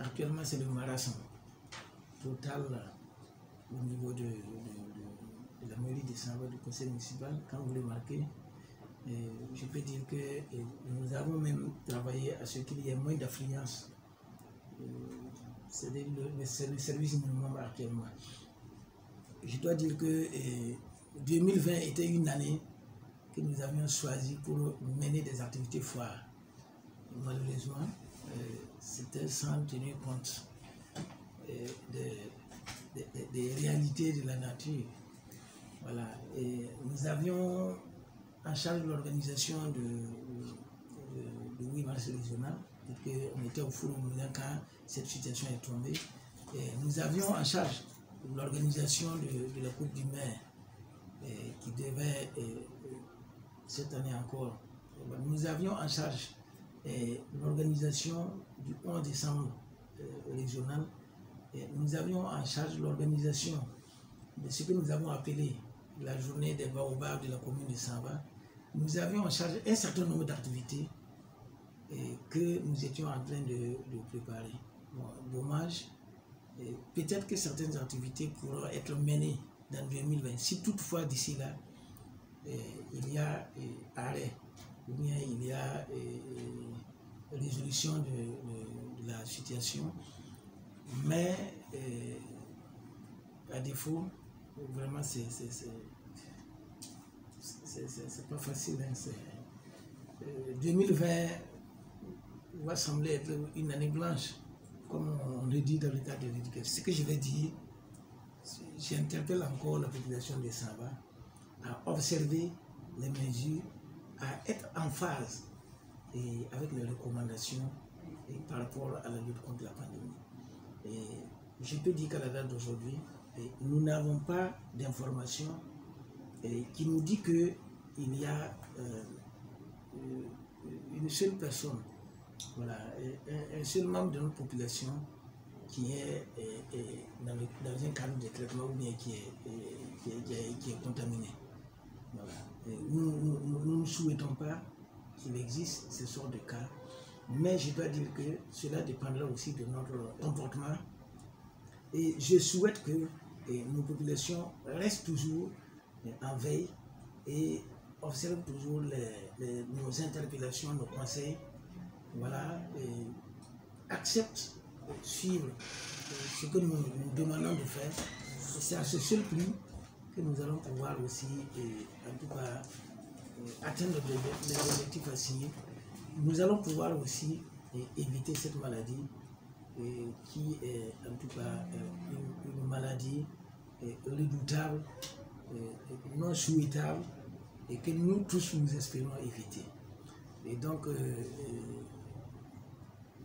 actuellement, c'est le marasme total au niveau de la mairie de Samba, du conseil municipal. Quand vous le marquez, je peux dire que nous avons même travaillé à ce qu'il y ait moins d'affluence. C'est le service minimum actuellement. Je dois dire que 2020 était une année que nous avions choisi pour mener des activités foires. Malheureusement, c'était sans tenir compte des réalités de la nature. Voilà. Et nous avions en charge l'organisation de 8 mars régional, on était au four au moulin quand cette situation est tombée. Et nous avions en charge l'organisation de la Coupe du Maire qui devait, cette année encore, nous avions en charge l'organisation du 11 décembre régional. Et nous avions en charge l'organisation de ce que nous avons appelé la journée des baobabs de la commune de Samba. Nous avions en charge un certain nombre d'activités que nous étions en train de préparer. Bon, dommage. Peut-être que certaines activités pourront être menées dans 2020. Si toutefois d'ici là, il y a arrêt, ou bien il y a résolution de la situation. Mais à défaut, vraiment, c'est pas facile. Hein, 2020 va sembler être une année blanche, comme on le dit dans le cadre de l'éducation. Ce que je vais dire, j'interpelle encore la population de Samba à observer les mesures, à être en phase avec les recommandations par rapport à la lutte contre la pandémie. Et je peux dire qu'à la date d'aujourd'hui, nous n'avons pas d'informations qui nous dit qu'il y a une seule personne, voilà, un seul membre de notre population qui est dans un cadre de traitement ou bien qui est contaminé. Voilà. Nous ne souhaitons pas qu'il existe ce sort de cas, mais je dois dire que cela dépendra aussi de notre comportement. Et je souhaite que nos populations restent toujours en veille et observent toujours nos interpellations, nos conseils. Voilà, et acceptent suivre ce que nous demandons de faire. C'est à ce seul prix que nous allons pouvoir aussi, en tout cas, atteindre les objectifs assignés. Nous allons pouvoir aussi éviter cette maladie qui est en tout cas une maladie redoutable, non souhaitable et que nous tous nous espérons éviter. Et donc,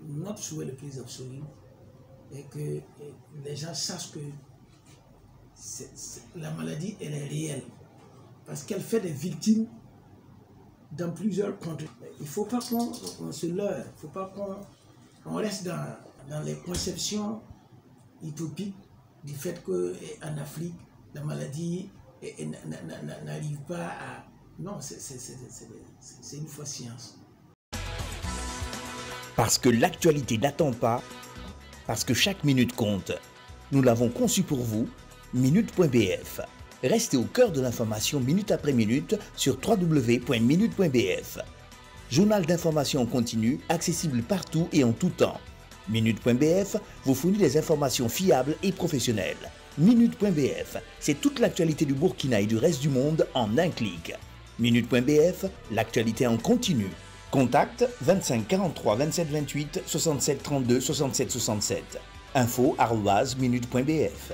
notre souhait le plus absolu est que les gens sachent que la maladie, elle est réelle, parce qu'elle fait des victimes dans plusieurs contextes. Il ne faut pas qu'on se leurre, il ne faut pas qu'on reste dans les conceptions utopiques du fait qu'en Afrique, la maladie n'arrive pas à... Non, c'est une fausse science. Parce que l'actualité n'attend pas, parce que chaque minute compte. Nous l'avons conçu pour vous, minute.bf. Restez au cœur de l'information minute après minute sur www.minute.bf. Journal d'information continue, accessible partout et en tout temps. Minute.bf vous fournit des informations fiables et professionnelles. Minute.bf, c'est toute l'actualité du Burkina et du reste du monde en un clic. Minute.bf, l'actualité en continu. Contact 25 43 27 28 67 32 67 67. info@minute.bf.